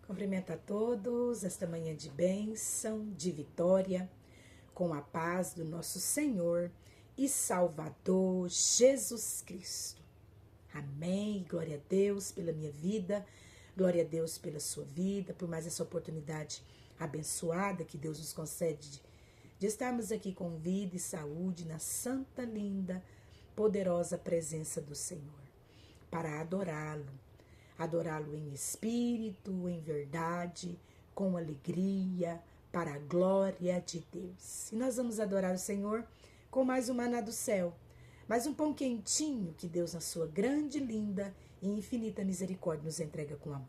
Cumprimento a todos esta manhã de bênção, de vitória, com a paz do nosso Senhor e Salvador Jesus Cristo. Amém. Glória a Deus pela minha vida, glória a Deus pela sua vida, por mais essa oportunidade abençoada que Deus nos concede de estarmos aqui com vida e saúde na santa, linda, poderosa presença do Senhor, para adorá-lo em espírito, em verdade, com alegria, para a glória de Deus. E nós vamos adorar o Senhor com mais um maná do céu, mais um pão quentinho que Deus, na sua grande, linda e infinita misericórdia, nos entrega com amor.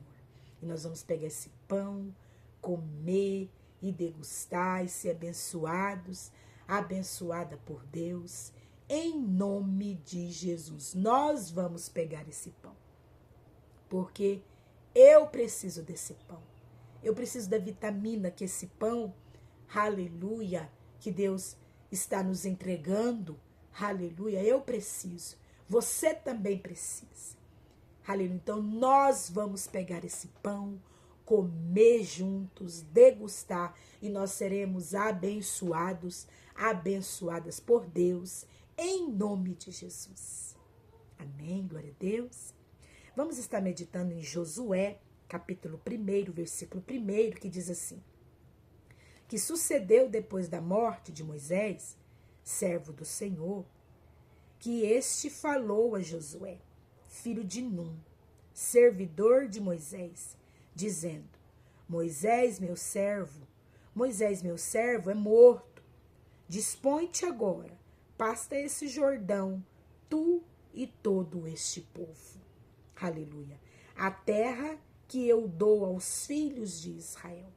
E nós vamos pegar esse pão, comer e degustar e ser abençoados, abençoada por Deus, em nome de Jesus. Nós vamos pegar esse pão, porque eu preciso desse pão. Eu preciso da vitamina que esse pão, aleluia, que Deus está nos entregando, aleluia, eu preciso. Você também precisa. Aleluia. Então nós vamos pegar esse pão, comer juntos, degustar, e nós seremos abençoados, abençoadas por Deus, em nome de Jesus. Amém, glória a Deus. Vamos estar meditando em Josué, capítulo 1, versículo 1, que diz assim: que sucedeu depois da morte de Moisés, servo do Senhor, que este falou a Josué, filho de Num, servidor de Moisés, dizendo: Moisés, meu servo é morto. Dispõe-te agora, passa esse Jordão, tu e todo este povo. Aleluia. A terra que eu dou aos filhos de Israel.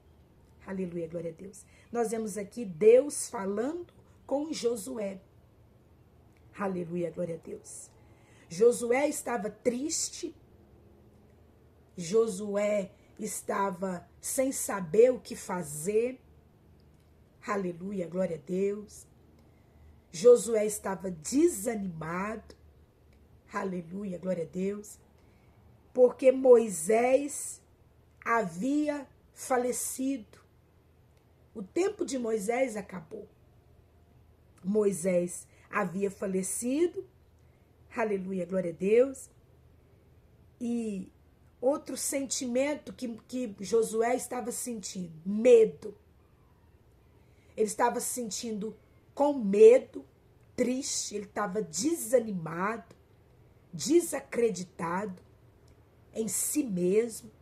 Aleluia, glória a Deus. Nós vemos aqui Deus falando com Josué. Aleluia, glória a Deus. Josué estava triste. Josué estava sem saber o que fazer. Aleluia, glória a Deus. Josué estava desanimado. Aleluia, glória a Deus. Porque Moisés havia falecido. O tempo de Moisés acabou. Moisés havia falecido. Aleluia, glória a Deus. E outro sentimento que Josué estava sentindo, medo. Ele estava se sentindo com medo, triste, ele estava desanimado, desacreditado em si mesmo.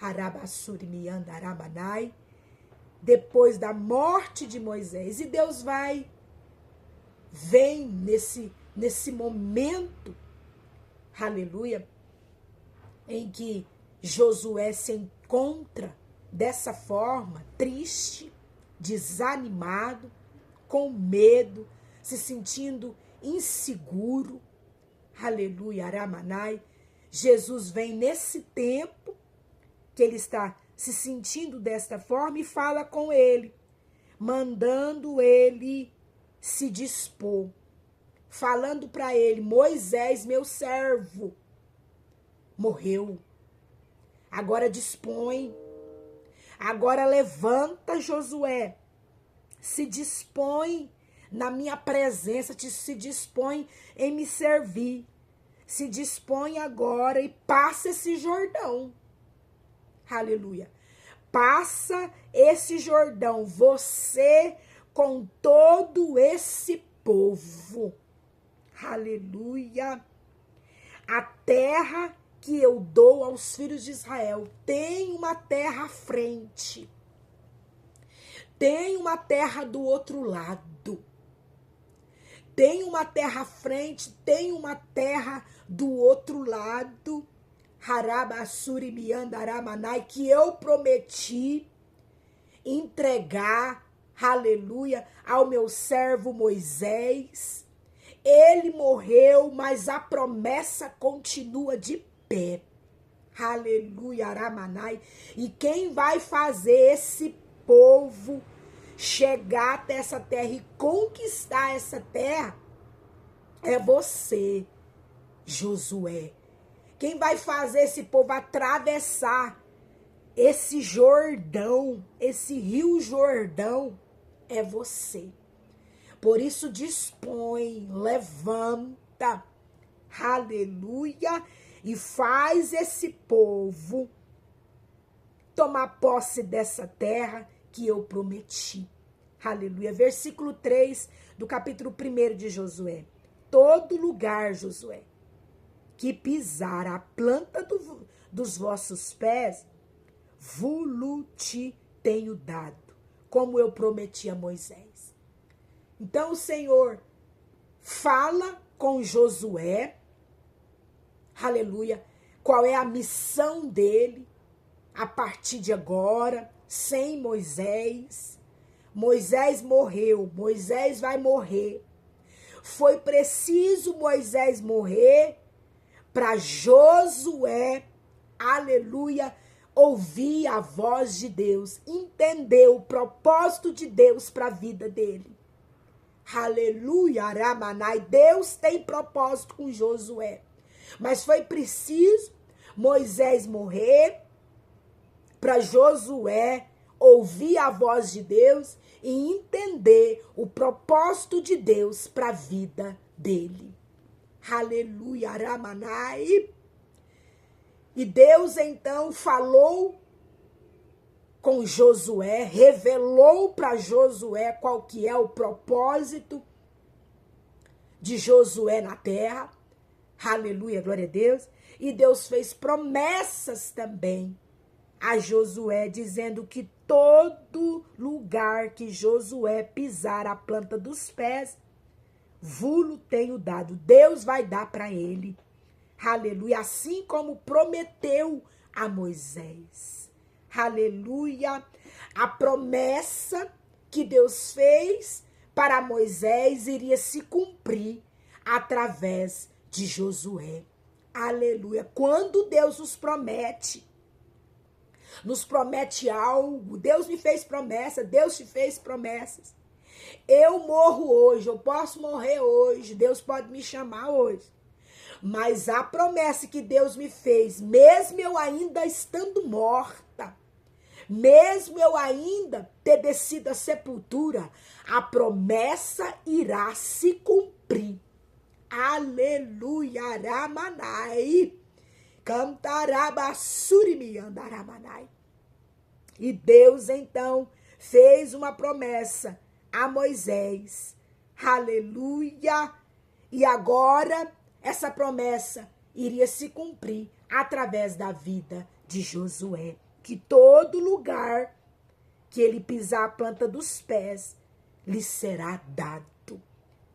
Harabassuri mianda arabanai. Depois da morte de Moisés. E Deus vem nesse momento, aleluia, em que Josué se encontra dessa forma, triste, desanimado, com medo, se sentindo inseguro. Aleluia, aramanai. Jesus vem nesse tempo que ele está se sentindo desta forma e fala com ele, mandando ele se dispor, falando para ele: Moisés, meu servo, morreu. Agora dispõe. Agora levanta, Josué. Se dispõe na minha presença, se dispõe em me servir. Se dispõe agora e passa esse Jordão. Aleluia. Passa esse Jordão, você com todo esse povo. Aleluia. A terra que eu dou aos filhos de Israel. Tem uma terra à frente. Tem uma terra do outro lado. Tem uma terra à frente, tem uma terra do outro lado. Harabassuri miandaramanai, que eu prometi entregar, aleluia, ao meu servo Moisés. Ele morreu, mas a promessa continua de pé. Aleluia, aramanai. E quem vai fazer esse povo chegar até essa terra e conquistar essa terra é você, Josué. Quem vai fazer esse povo atravessar Esse Jordão, esse rio Jordão é você. Por isso dispõe, levanta, aleluia, e faz esse povo tomar posse dessa terra que eu prometi. Aleluia. Versículo 3 do capítulo 1 de Josué. Todo lugar, Josué, que pisar a planta dos vossos pés, vulo te tenho dado, como eu prometi a Moisés. Então o Senhor fala com Josué, aleluia, qual é a missão dele a partir de agora, sem Moisés. Moisés morreu, Moisés vai morrer. Foi preciso Moisés morrer para Josué, aleluia, ouvir a voz de Deus, entender o propósito de Deus para a vida dele. Aleluia, Aramanai, Deus tem propósito com Josué. Mas foi preciso Moisés morrer para Josué ouvir a voz de Deus e entender o propósito de Deus para a vida dele. Aleluia, Aramanai. E Deus então falou com Josué, revelou para Josué qual que é o propósito de Josué na terra. Aleluia, glória a Deus. E Deus fez promessas também a Josué, dizendo que todo lugar que Josué pisar a planta dos pés, vulo tenho dado. Deus vai dar para ele. Aleluia, assim como prometeu a Moisés. Aleluia, a promessa que Deus fez para Moisés iria se cumprir através de Josué. Aleluia, quando Deus nos promete algo, Deus me fez promessa, Deus te fez promessas. Eu morro hoje, eu posso morrer hoje, Deus pode me chamar hoje. Mas a promessa que Deus me fez, mesmo eu ainda estando morta, mesmo eu ainda ter descido à sepultura, a promessa irá se cumprir. Aleluia, Aramanai. Cantarabassuri andaramanai. E Deus então fez uma promessa a Moisés. Aleluia. E agora essa promessa iria se cumprir através da vida de Josué, que todo lugar que ele pisar a planta dos pés lhe será dado.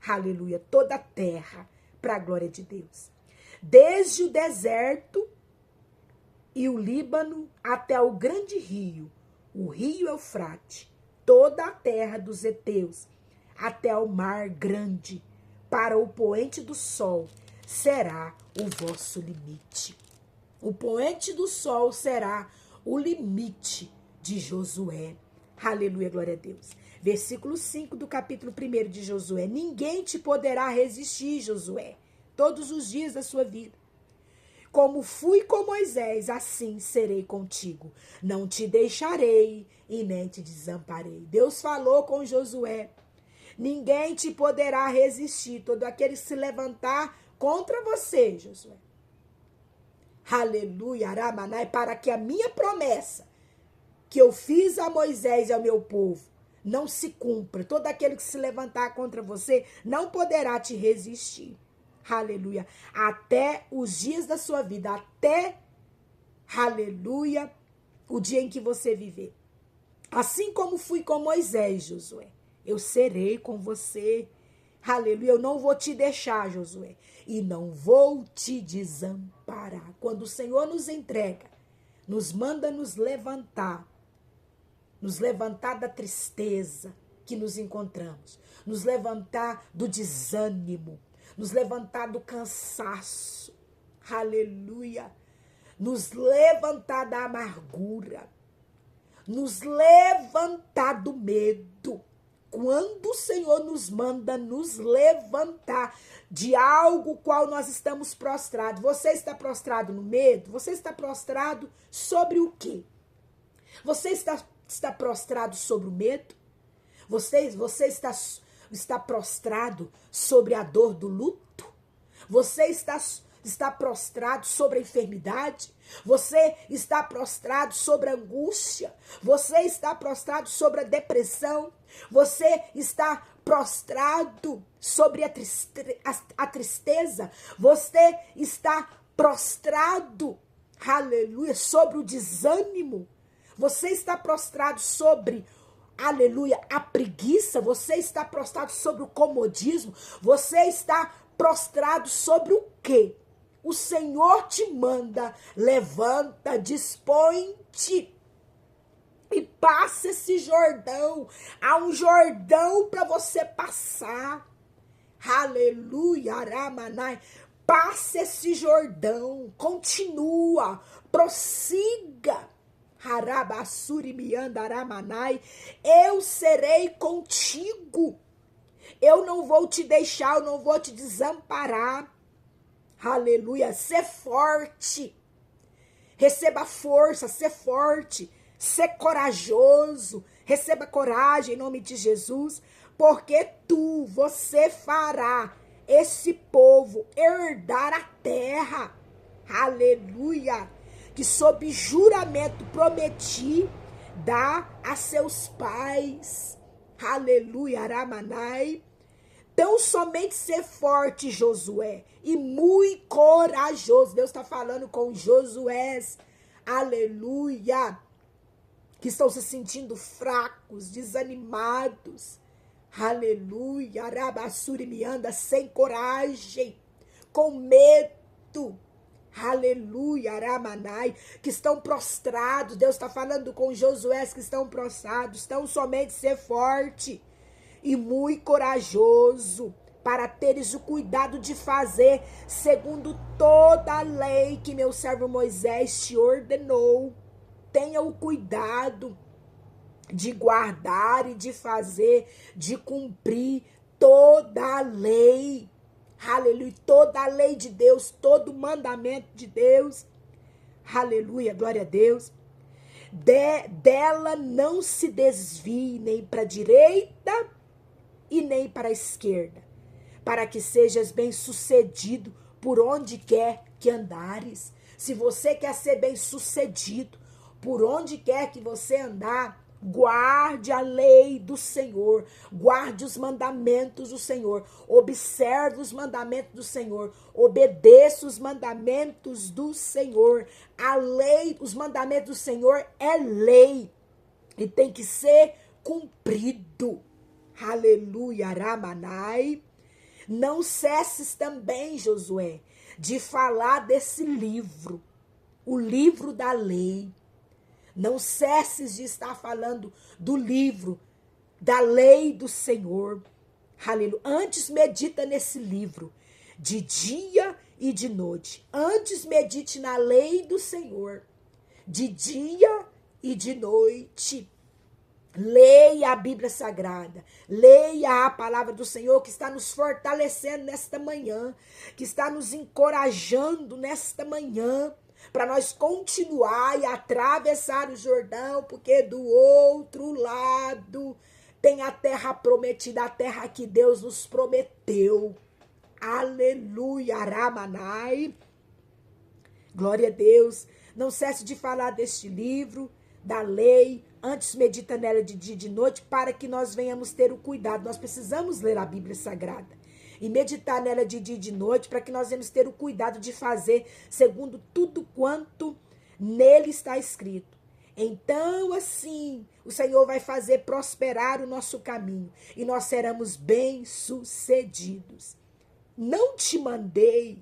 Aleluia, toda a terra para a glória de Deus. Desde o deserto e o Líbano até o grande rio, o rio Eufrate, toda a terra dos heteus, até o mar grande, para o poente do sol, será o vosso limite. O poente do sol será o limite de Josué. Aleluia, glória a Deus. Versículo 5 do capítulo 1 de Josué. Ninguém te poderá resistir, Josué, todos os dias da sua vida. Como fui com Moisés, assim serei contigo. Não te deixarei e nem te desamparei. Deus falou com Josué. Ninguém te poderá resistir. Todo aquele que se levantar contra você, Josué. Aleluia, Aramanai, para que a minha promessa que eu fiz a Moisés e ao meu povo não se cumpra. Todo aquele que se levantar contra você não poderá te resistir. Aleluia. Até os dias da sua vida, até, aleluia, o dia em que você viver. Assim como fui com Moisés, Josué, eu serei com você. Aleluia, eu não vou te deixar, Josué, e não vou te desamparar. Quando o Senhor nos entrega, nos manda nos levantar da tristeza que nos encontramos, nos levantar do desânimo, nos levantar do cansaço, aleluia, nos levantar da amargura, nos levantar do medo. Quando o Senhor nos manda nos levantar de algo qual nós estamos prostrados, você está prostrado no medo? Você está prostrado sobre o quê? Você está prostrado sobre o medo? Você está prostrado sobre a dor do luto? Você está prostrado sobre a enfermidade? Você está prostrado sobre a angústia? Você está prostrado sobre a depressão? Você está prostrado sobre a tristeza? Você está prostrado, aleluia, sobre o desânimo? Você está prostrado sobre, aleluia, a preguiça? Você está prostrado sobre o comodismo? Você está prostrado sobre o quê? O Senhor te manda, levanta, dispõe-te e passa esse Jordão. Há um Jordão para você passar. Aleluia, Aramanai. Passa esse Jordão, continua, prossiga. Harabassuri mianda Aramanai. Eu serei contigo. Eu não vou te deixar, eu não vou te desamparar. Aleluia, ser forte. Receba força, ser forte, ser corajoso. Receba coragem em nome de Jesus, porque você fará esse povo herdar a terra. Aleluia, que sob juramento prometi dar a seus pais. Aleluia, Aramanai. Então, somente ser forte, Josué, e muito corajoso. Deus está falando com Josué, aleluia, que estão se sentindo fracos, desanimados. Aleluia, Arabassuri me anda sem coragem, com medo. Aleluia, Aramanai, que estão prostrados. Deus está falando com Josué que estão prostrados. Então, somente ser forte e muito corajoso, para teres o cuidado de fazer segundo toda a lei que meu servo Moisés te ordenou. Tenha o cuidado de guardar e de fazer, de cumprir toda a lei. Aleluia, toda a lei de Deus, todo o mandamento de Deus. Aleluia, glória a Deus. Dela não se desvie nem para a direita e nem para a esquerda, para que sejas bem-sucedido por onde quer que andares. Se você quer ser bem-sucedido, por onde quer que você andar, guarde a lei do Senhor, guarde os mandamentos do Senhor, observe os mandamentos do Senhor, obedeça os mandamentos do Senhor. A lei, os mandamentos do Senhor é lei e tem que ser cumprido. Aleluia, Aramanai. Não cesses também, Josué, de falar desse livro, o livro da lei. Não cesses de estar falando do livro, da lei do Senhor. Aleluia. Antes medita nesse livro, de dia e de noite. Antes medite na lei do Senhor, de dia e de noite. Leia a Bíblia Sagrada, leia a palavra do Senhor que está nos fortalecendo nesta manhã, que está nos encorajando nesta manhã, para nós continuar e atravessar o Jordão, porque do outro lado tem a terra prometida, a terra que Deus nos prometeu. Aleluia, Aramanai. Glória a Deus. Não cesse de falar deste livro, da lei. Antes medita nela de dia e de noite, para que nós venhamos ter o cuidado. Nós precisamos ler a Bíblia Sagrada e meditar nela de dia e de noite, para que nós venhamos ter o cuidado de fazer segundo tudo quanto nele está escrito. Então, assim, o Senhor vai fazer prosperar o nosso caminho e nós seremos bem-sucedidos. Não te mandei,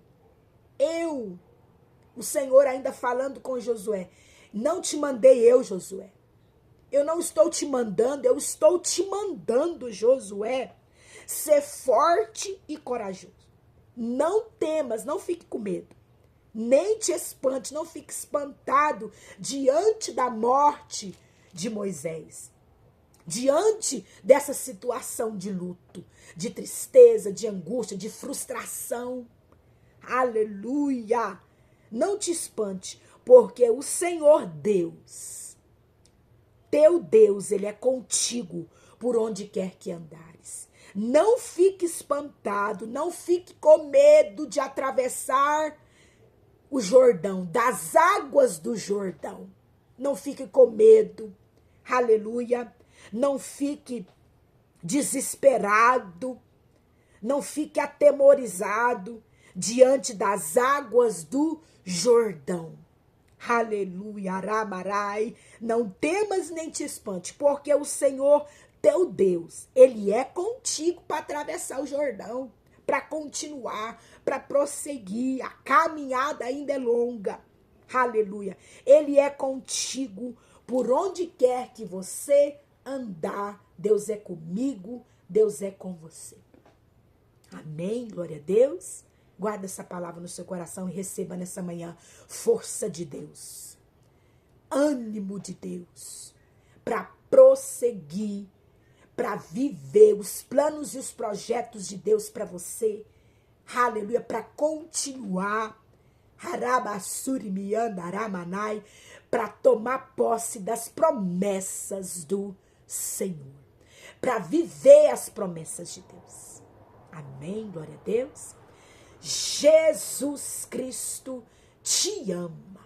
o Senhor ainda falando com Josué, não te mandei eu, Josué. Eu não estou te mandando, eu estou te mandando, Josué, ser forte e corajoso. Não temas, não fique com medo. Nem te espante, não fique espantado diante da morte de Moisés. Diante dessa situação de luto, de tristeza, de angústia, de frustração. Aleluia! Não te espante, porque o Senhor Deus teu Deus, ele é contigo por onde quer que andares. Não fique espantado, não fique com medo de atravessar o Jordão, das águas do Jordão. Não fique com medo, aleluia. Não fique desesperado, não fique atemorizado diante das águas do Jordão. Aleluia, aramarai. Não temas nem te espante, porque o Senhor teu Deus, ele é contigo para atravessar o Jordão, para continuar, para prosseguir. A caminhada ainda é longa. Aleluia. Ele é contigo por onde quer que você andar. Deus é comigo, Deus é com você. Amém, glória a Deus. Guarda essa palavra no seu coração e receba nessa manhã força de Deus, ânimo de Deus, para prosseguir, para viver os planos e os projetos de Deus para você. Aleluia, para continuar, para tomar posse das promessas do Senhor, para viver as promessas de Deus. Amém, glória a Deus. Jesus Cristo te ama.